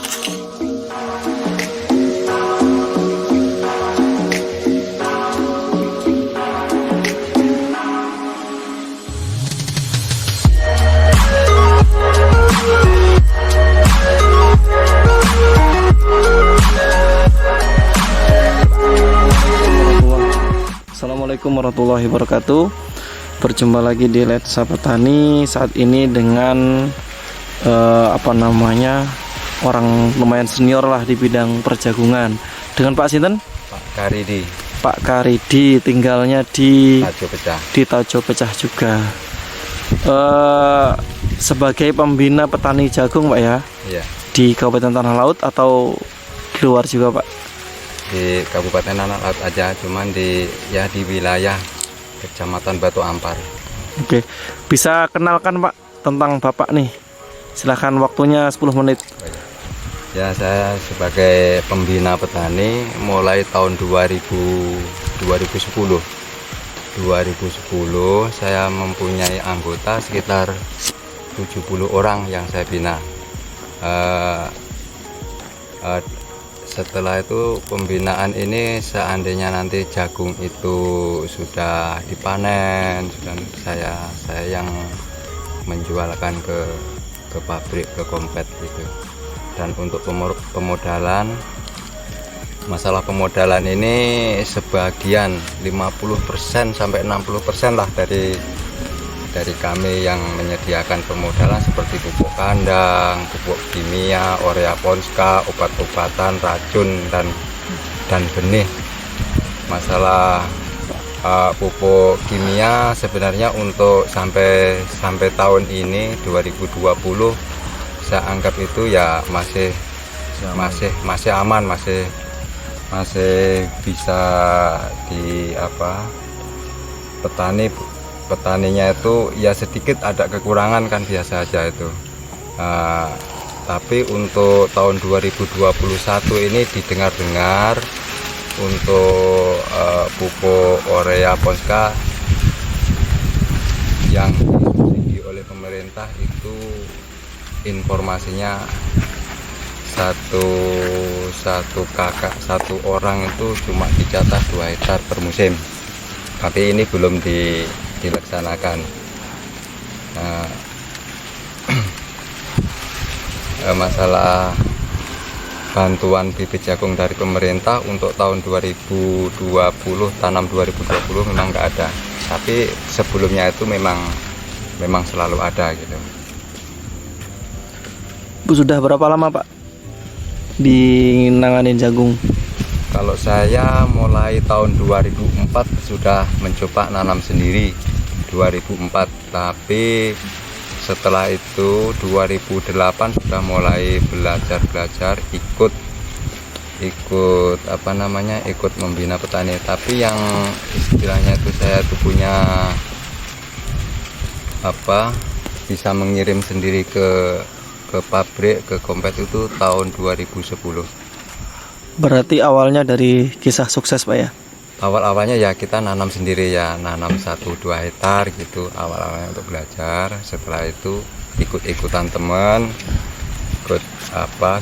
Assalamualaikum warahmatullahi wabarakatuh. Berjumpa lagi di Letsa Petani. Saat ini dengan orang lumayan senior lah di bidang perjagungan. Dengan Pak Sinten? Pak Karidi. Pak Karidi, tinggalnya di Tajo Pecah. Di Tajo Pecah juga. Sebagai pembina petani jagung, Pak ya? Iya. Di Kabupaten Tanah Laut atau di luar juga, Pak? Di Kabupaten Tanah Laut aja, cuman di wilayah Kecamatan Batu Ampar. Oke, bisa kenalkan Pak tentang Bapak nih. Silahkan, waktunya 10 menit. Ya, saya sebagai pembina petani mulai tahun 2010 saya mempunyai anggota sekitar 70 orang yang saya bina. Setelah itu pembinaan ini seandainya nanti jagung itu sudah dipanen, sudah saya yang menjualkan ke pabrik, ke kompet gitu. Dan untuk pemodalan, masalah pemodalan ini sebagian 50% sampai 60% lah dari kami yang menyediakan pemodalan seperti pupuk kandang, pupuk kimia, urea ponska, obat-obatan, racun dan benih. Masalah pupuk kimia sebenarnya untuk sampai tahun ini 2020 saya anggap itu ya masih aman, masih bisa petaninya itu ya sedikit ada kekurangan kan, biasa aja itu. Tapi untuk tahun 2021 ini didengar-dengar untuk pupuk urea ponska yang disubsidi oleh pemerintah itu informasinya satu orang itu cuma dicatat 2 hektar per musim, tapi ini belum dilaksanakan. Masalah bantuan bibit jagung dari pemerintah untuk tahun 2020, tanam 2020 memang nggak ada, tapi sebelumnya itu memang selalu ada gitu. Bu, sudah berapa lama Pak di nanganin jagung? Kalau saya mulai tahun 2004 sudah mencoba nanam sendiri, 2004. Tapi setelah itu 2008 sudah mulai belajar ikut membina petani. Tapi yang istilahnya itu saya tuh punya bisa mengirim sendiri ke pabrik, ke kompet itu tahun 2010. Berarti awalnya dari kisah sukses Pak ya? Awal-awalnya ya kita nanam sendiri ya, nanam 1-2 hektar gitu awal-awalnya untuk belajar. Setelah itu ikut-ikutan teman,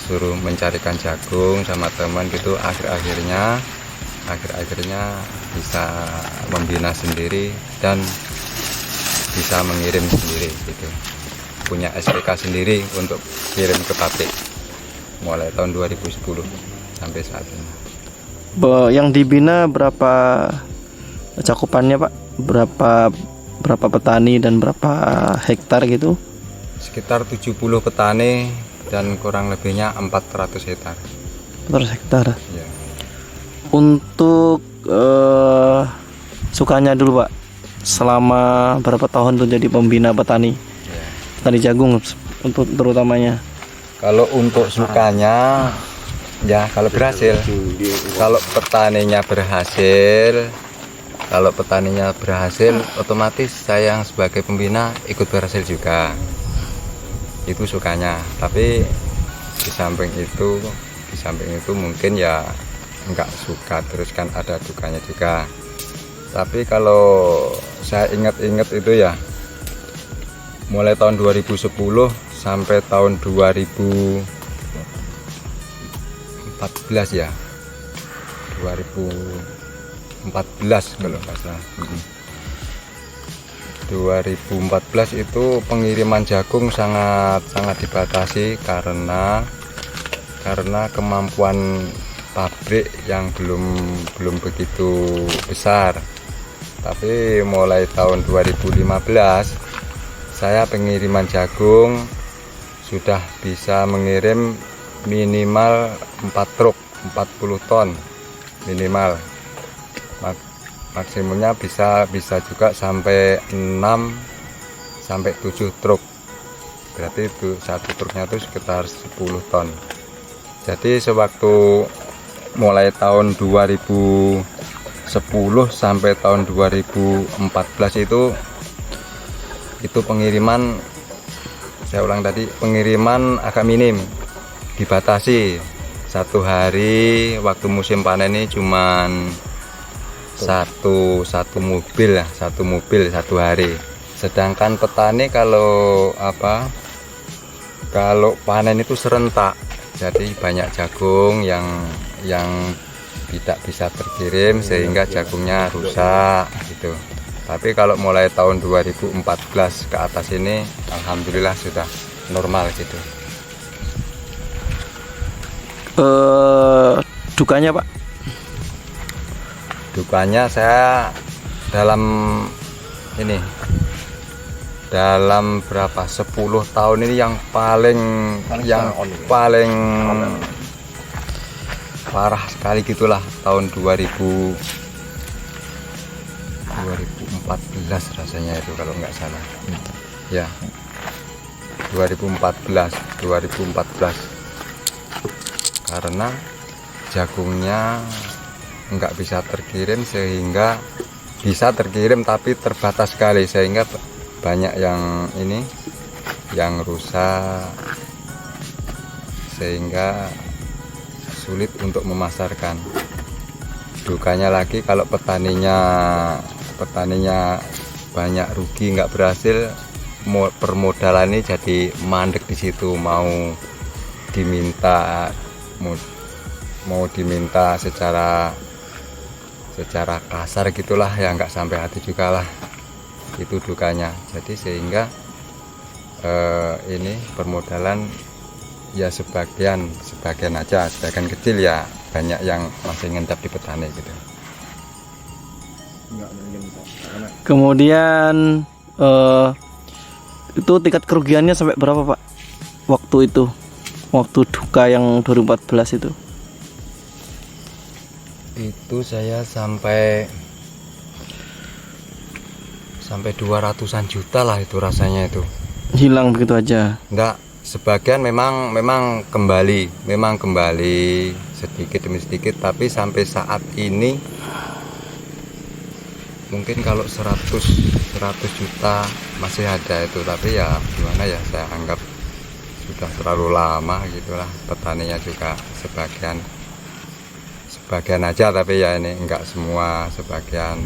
suruh mencarikan jagung sama teman gitu. Akhir-akhirnya bisa membina sendiri dan bisa mengirim sendiri gitu. Punya SPK sendiri untuk kirim ke pabrik mulai tahun 2010 sampai saat ini. Yang dibina berapa cakupannya Pak? Berapa petani dan berapa hektar gitu? Sekitar 70 petani dan kurang lebihnya 400 hektar. 400 hektar. Ya. Untuk sukanya dulu Pak, selama berapa tahun tuh jadi pembina petani? Ya. Petani jagung untuk terutamanya. Kalau untuk sukanya ya kalau petaninya berhasil, otomatis saya yang sebagai pembina ikut berhasil juga. Itu sukanya. Tapi di samping itu mungkin ya enggak suka, terus kan ada dukanya juga. Tapi kalau saya ingat-ingat itu ya mulai tahun 2010 sampai tahun 2020 2014 ya, 2014 kalau nggak salah. 2014 itu pengiriman jagung sangat dibatasi karena kemampuan pabrik yang belum begitu besar. Tapi mulai tahun 2015 saya pengiriman jagung sudah bisa mengirim minimal 4 truk 40 ton minimal. Maksimumnya bisa juga sampai 6 sampai 7 truk. Berarti itu satu truknya itu sekitar 10 ton. Jadi sewaktu mulai tahun 2010 sampai tahun 2014 itu pengiriman, saya ulang tadi, pengiriman agak minim, dibatasi. Satu hari waktu musim panen ini cuman satu mobil satu hari. Sedangkan petani kalau panen itu serentak, jadi banyak jagung yang tidak bisa terkirim sehingga jagungnya rusak gitu. Tapi kalau mulai tahun 2014 ke atas ini alhamdulillah sudah normal gitu. Dukanya Pak? Dukanya saya dalam berapa 10 tahun ini yang paling parah sekali gitulah tahun 2014 rasanya itu kalau nggak salah ya, 2014 karena jagungnya nggak bisa terkirim, sehingga bisa terkirim tapi terbatas sekali, sehingga banyak yang rusak, sehingga sulit untuk memasarkan. Dukanya lagi kalau petaninya banyak rugi, nggak berhasil, permodalan ini jadi mandek di situ, mau diminta secara kasar gitulah ya, nggak sampai hati juga lah, itu dukanya. Jadi sehingga ini permodalan ya sebagian aja, sebagian kecil ya banyak yang masih ngendap di petani gitu. Kemudian itu tingkat kerugiannya sampai berapa Pak waktu itu, waktu duka yang 2014 itu? Itu saya sampai 200-an juta lah itu rasanya, itu Hilang begitu aja? enggak, sebagian memang kembali sedikit demi sedikit, tapi sampai saat ini mungkin kalau 100 juta masih ada itu, tapi ya gimana ya, saya anggap sudah terlalu lama gitulah. Petaninya juga sebagian aja, tapi ya ini enggak semua, sebagian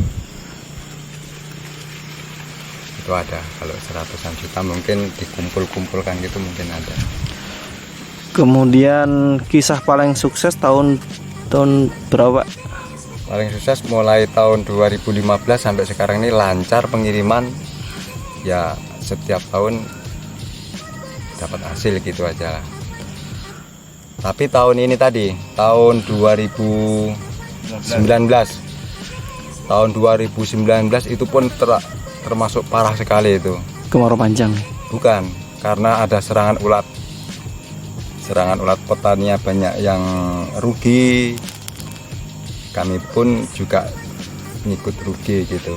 itu ada. Kalau 100-an juta mungkin dikumpulkan gitu mungkin ada. Kemudian kisah paling sukses tahun berapa? Paling sukses mulai tahun 2015 sampai sekarang ini lancar pengiriman ya, setiap tahun dapat hasil gitu aja. Tapi tahun ini tadi, tahun 2019 itu pun termasuk parah sekali itu. Kemarau panjang? Bukan, karena ada serangan ulat petaninya banyak yang rugi, kami pun juga ngikut rugi gitu.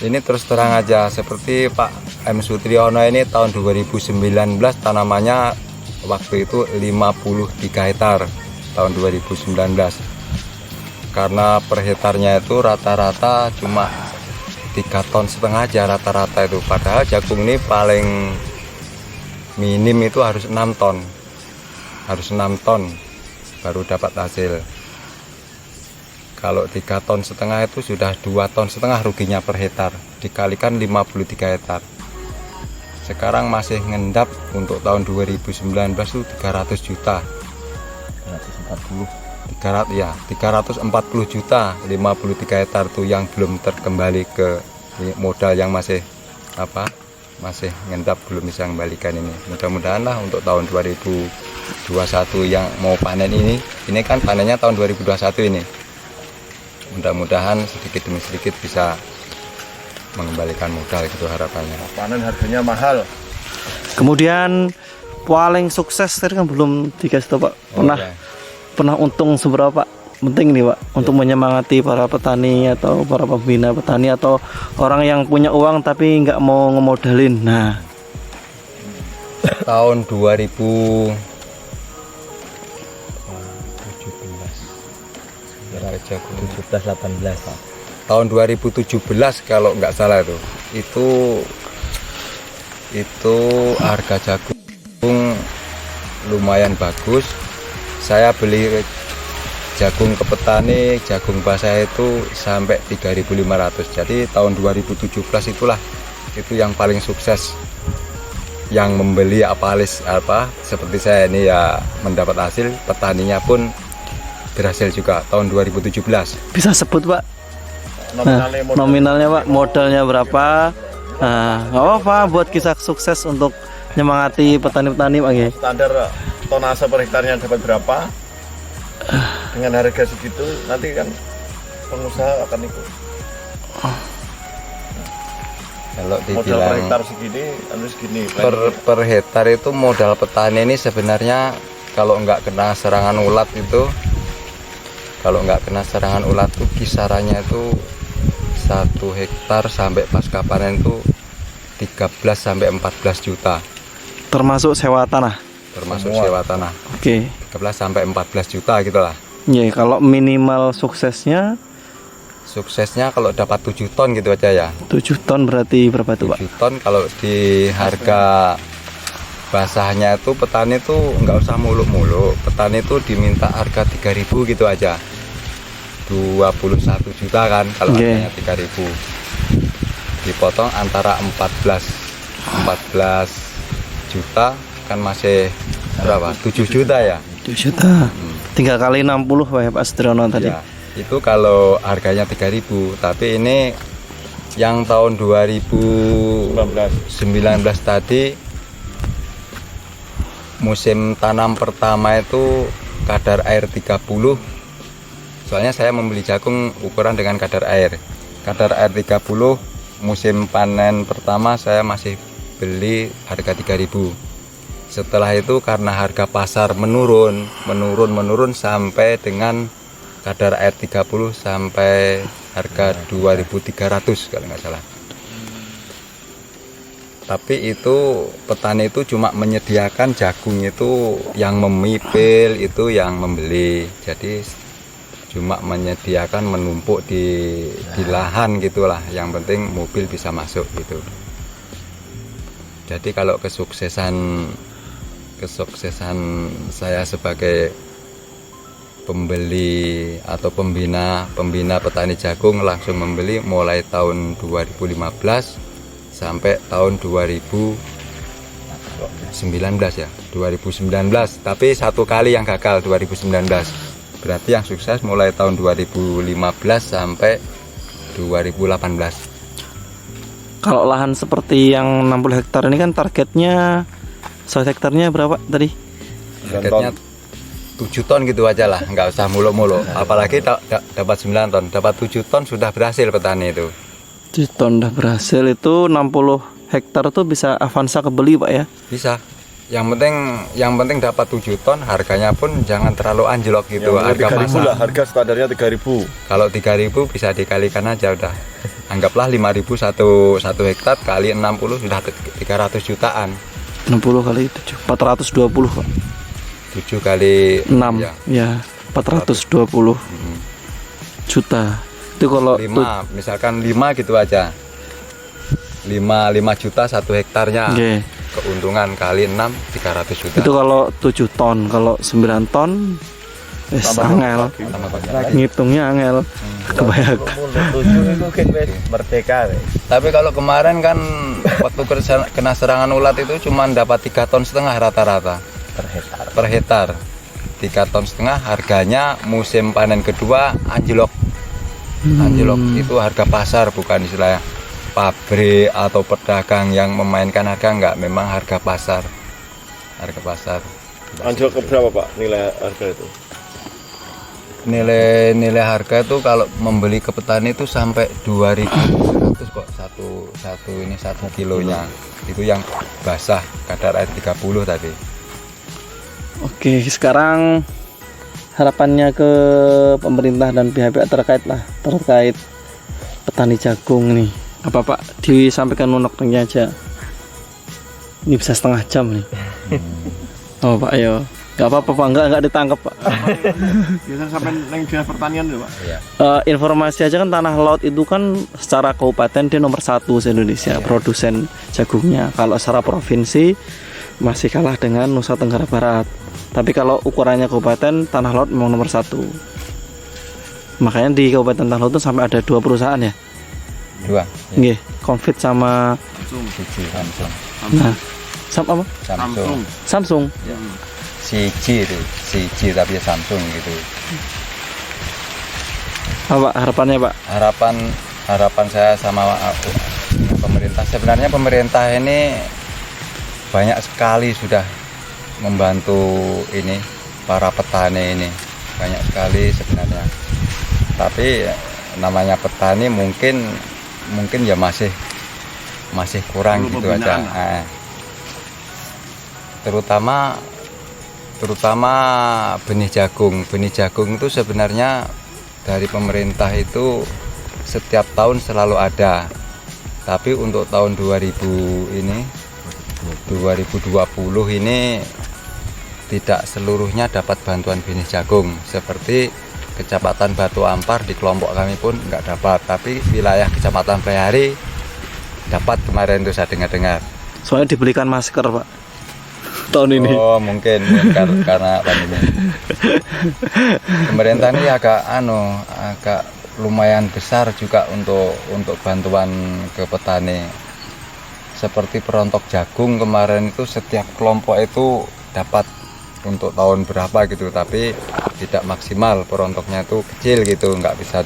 Ini terus terang aja, seperti Pak M. Sutriyono ini tahun 2019 tanamannya waktu itu 53 hektar tahun 2019, karena per hektarnya itu rata-rata cuma 3,5 ton aja rata-rata itu, padahal jagung ini paling minim itu harus 6 ton baru dapat hasil. Kalau 3,5 ton itu sudah 2,5 ton ruginya per hektar, dikalikan 53 hektar. Sekarang masih ngendap untuk tahun 2019 itu 300 juta 300 ya, 340 juta 53 hektar tuh yang belum terkembali ke modal, yang masih masih ngendap, belum bisa kembalikan ini. Mudah-mudahan lah untuk tahun 2021 yang mau panen ini kan panennya tahun 2021 ini. Mudah-mudahan sedikit demi sedikit bisa mengembalikan modal gitu harapannya. Panen harganya mahal. Kemudian paling sukses tadi kan belum dikasih tahu Pak. ya. Pernah untung seberapa Pak? Penting nih Pak untuk menyemangati para petani atau para pembina petani atau orang yang punya uang tapi nggak mau ngemodalin. Nah, Tahun 2017 tahun 2017 kalau nggak salah itu harga jagung lumayan bagus. Saya beli jagung ke petani, jagung basah itu sampai 3.500. Jadi tahun 2017 itu yang paling sukses. Yang membeli seperti saya ini ya mendapat hasil, petaninya pun berhasil juga tahun 2017. bisa sebut Pak nominalnya Pak, modalnya berapa? Nah, nggak apa-apa buat kisah sukses untuk nyemangati petani-petani Pak ya. Standar tonase per hektarnya dapat berapa? Dengan harga segitu nanti kan pengusaha akan ikut. Kalau Modal per dibilang hektar segini, segini. per hektar itu modal petani ini sebenarnya kalau nggak kena serangan ulat itu, kisarannya itu 1 hektar sampai pasca panen itu 13 sampai 14 juta. Termasuk sewa tanah. Termasuk sewa tanah. Oke. 13 sampai 14 juta gitulah. Ya, kalau minimal suksesnya Kalau dapat 7 ton gitu aja ya. 7 ton berarti berapa tuh Pak? 7 ton kalau di harga basahnya itu petani itu nggak usah muluk-muluk. Petani itu diminta harga 3.000 gitu aja. 21 juta kan kalau harganya 3.000. Dipotong antara 14 juta kan masih berapa? 7 juta ya. 7 juta. Tinggal kali 60 Pak Sudrono tadi. Ya, itu kalau harganya 3.000, tapi ini yang tahun 2019 tadi musim tanam pertama itu kadar air 30. Soalnya saya membeli jagung ukuran dengan kadar air 30. Musim panen pertama saya masih beli harga 3.000. Setelah itu karena harga pasar menurun sampai dengan kadar air 30 sampai harga 2.300 kalau nggak salah. Tapi itu petani itu cuma menyediakan jagung, itu yang memipil itu yang membeli. Jadi cuma menyediakan menumpuk di lahan gitulah. Yang penting mobil bisa masuk gitu. Jadi kalau kesuksesan saya sebagai pembeli atau pembina petani jagung langsung membeli mulai tahun 2015 sampai tahun 2019 ya, 2019. Tapi satu kali yang gagal 2019. Berarti yang sukses mulai tahun 2015 sampai 2018. Kalau lahan seperti yang 60 hektar ini kan targetnya 1 hektarnya berapa tadi? Targetnya 7 ton gitu aja lah, nggak usah muluk-muluk. Apalagi dapat 9 ton, dapat 7 ton sudah berhasil petani itu. 7 ton udah berhasil, itu 60 hektar tuh bisa Avanza kebeli Pak ya? Bisa. Yang penting dapat 7 ton, harganya pun jangan terlalu anjlok gitu. Harga pasar lah, harga standarnya 3.000. Kalau 3.000 bisa dikalikan aja udah. Anggaplah 5.000 satu hektar kali 60 sudah 300 jutaan. 60 kali 7, 420 Pak. 7 kali 6 ya 420 juta. Itu kalau 5, misalkan 5 gitu aja. 5 juta 1 hektarnya. Keuntungan kali 6 300 juta. Itu kalau 7 ton, kalau 9 ton angel. Ngitungnya angel. Kebayang. Merdeka. Tapi kalau kemarin kan waktu kena serangan ulat itu cuma dapat 3,5 ton rata-rata per hektar. 3,5 ton, harganya musim panen kedua anjlok. Itu harga pasar, bukan istilah pabrik atau pedagang yang memainkan harga, enggak, memang harga pasar. Anjlok ke berapa Pak nilai harga itu? Nilai harga itu kalau membeli ke petani itu sampai 2.100 kok satu kilonya. Itu yang basah, kadar air 30 tadi. Oke, sekarang harapannya ke pemerintah dan pihak-pihak terkait petani jagung nih. Apa Pak disampaikan uneknya aja? Ini bisa setengah jam nih. Oh Pak, ayo. Gak apa-apa Pak, enggak ditangkap Pak. Biasa sampai neng dinas pertanian dulu Pak. Iya. Informasi aja kan Tanah Laut itu kan secara kabupaten dia nomor 1 se-Indonesia produsen jagungnya. Kalau secara provinsi masih kalah dengan Nusa Tenggara Barat. Tapi kalau ukurannya kabupaten, Tanah Laut memang nomor 1. Makanya di Kabupaten Tanah Laut itu sampai ada 2 perusahaan ya. 2. Nggih, Konfit sama Samsung. nah, apa? Samsung. Ya. CG tapi ya Samsung gitu. Apa harapannya Pak? Harapan saya sama pemerintah, sebenarnya pemerintah ini banyak sekali sudah membantu ini para petani ini, banyak sekali sebenarnya. Tapi namanya petani mungkin ya masih kurang gitu aja. Terutama benih jagung itu sebenarnya dari pemerintah itu setiap tahun selalu ada. Tapi untuk tahun 2020 ini tidak seluruhnya dapat bantuan benih jagung. Seperti Kecamatan Batu Ampar di kelompok kami pun nggak dapat, tapi wilayah Kecamatan Prehari dapat kemarin itu saya dengar. Soalnya dibelikan masker Pak tahun ini. Oh mungkin karena pandemi. Pemerintah ini agak lumayan besar juga untuk bantuan ke petani. Seperti perontok jagung kemarin itu setiap kelompok itu dapat untuk tahun berapa gitu, tapi tidak maksimal, perontoknya itu kecil gitu, nggak bisa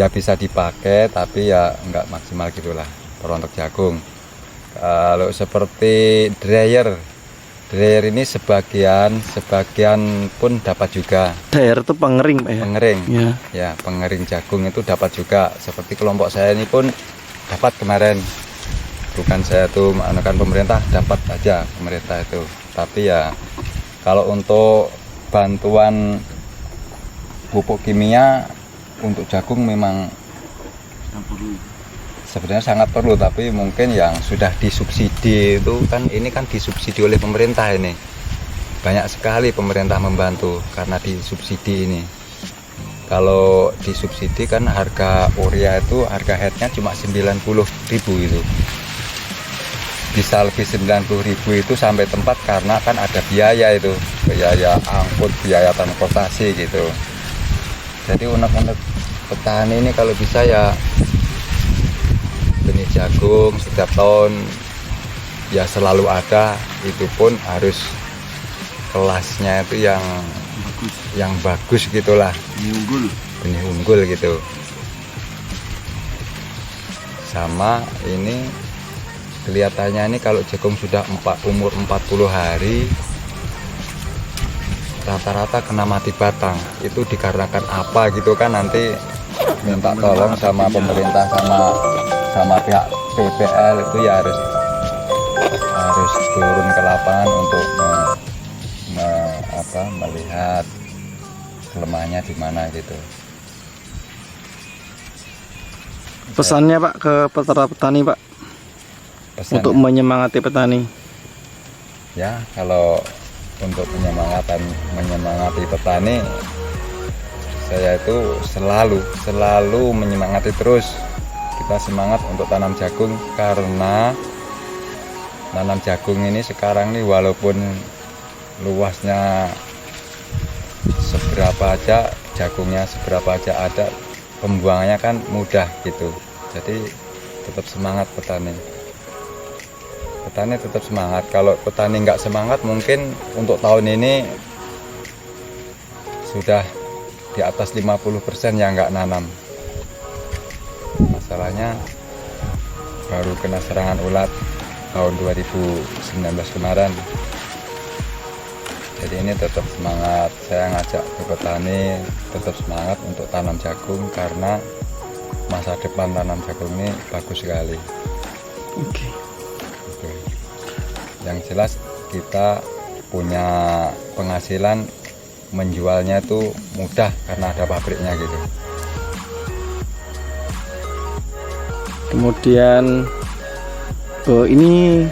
bisa dipakai tapi ya nggak maksimal gitulah perontok jagung. Kalau seperti dryer ini sebagian pun dapat juga. Dryer itu pengering Pak ya? Pengering ya. Pengering jagung itu dapat juga. Seperti kelompok saya ini pun dapat kemarin, bukan saya tuh menekan pemerintah, dapat aja pemerintah itu. Tapi ya kalau untuk bantuan pupuk kimia untuk jagung memang sebenarnya sangat perlu, tapi mungkin yang sudah disubsidi itu kan, ini kan disubsidi oleh pemerintah ini. Banyak sekali pemerintah membantu karena disubsidi ini. Kalau disubsidi kan harga urea itu harga headnya cuma 90.000 itu. Bisa lebih 90.000 itu sampai tempat karena kan ada biaya itu, biaya angkut, biaya transportasi gitu. Jadi unek-unek petani ini kalau bisa ya benih jagung setiap tahun ya selalu ada, itu pun harus kelasnya itu yang bagus gitulah, benih unggul gitu. Sama ini kelihatannya ini kalau jagung sudah umur 40 hari rata-rata kena mati batang. Itu dikarenakan apa gitu kan, nanti minta tolong sama pemerintah sama pihak PPL itu ya harus turun ke lapangan untuk melihat kelemahannya di mana gitu. Pesannya Pak ke para petani Pak, untuk menyemangati petani. Ya, kalau untuk menyemangati petani, saya itu selalu menyemangati terus. Kita semangat untuk tanam jagung, karena tanam jagung ini sekarang nih walaupun luasnya seberapa aja, jagungnya seberapa aja ada, pembuangannya kan mudah gitu. Jadi tetap semangat petani tetap semangat. Kalau petani nggak semangat, mungkin untuk tahun ini sudah di atas 50% yang nggak nanam. Masalahnya baru kena serangan ulat tahun 2019 kemarin. Jadi ini tetap semangat, saya ngajak ke petani tetap semangat untuk tanam jagung karena masa depan tanam jagung ini bagus sekali. Oke. Gitu. Yang jelas kita punya penghasilan, menjualnya itu mudah karena ada pabriknya gitu. Kemudian ini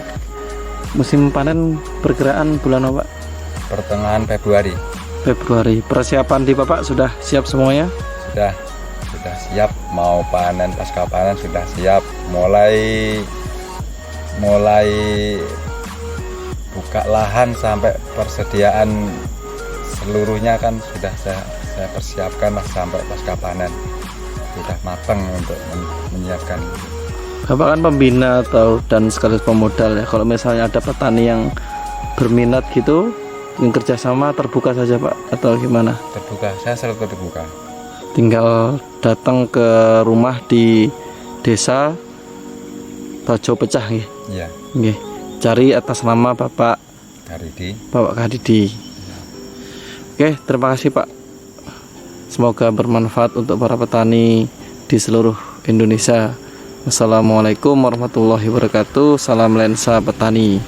musim panen perkiraan bulan apa? Pertengahan Februari Februari. Persiapan di Bapak sudah siap semuanya? sudah siap, mau panen, pasca panen sudah siap, mulai buka lahan sampai persediaan seluruhnya kan sudah saya persiapkan lah sampai pasca panen, sudah matang untuk menyiapkan. Bapak kan pembina dan sekaligus pemodal ya. Kalau misalnya ada petani yang berminat gitu, yang kerjasama terbuka saja Pak atau gimana? Terbuka, saya selalu terbuka. Tinggal datang ke rumah di desa Bajo Pecah nggih. Iya, Nggih. Cari atas nama Bapak Kadidi. Oke, terima kasih Pak. Semoga bermanfaat untuk para petani di seluruh Indonesia. Wassalamualaikum warahmatullahi wabarakatuh. Salam lensa petani.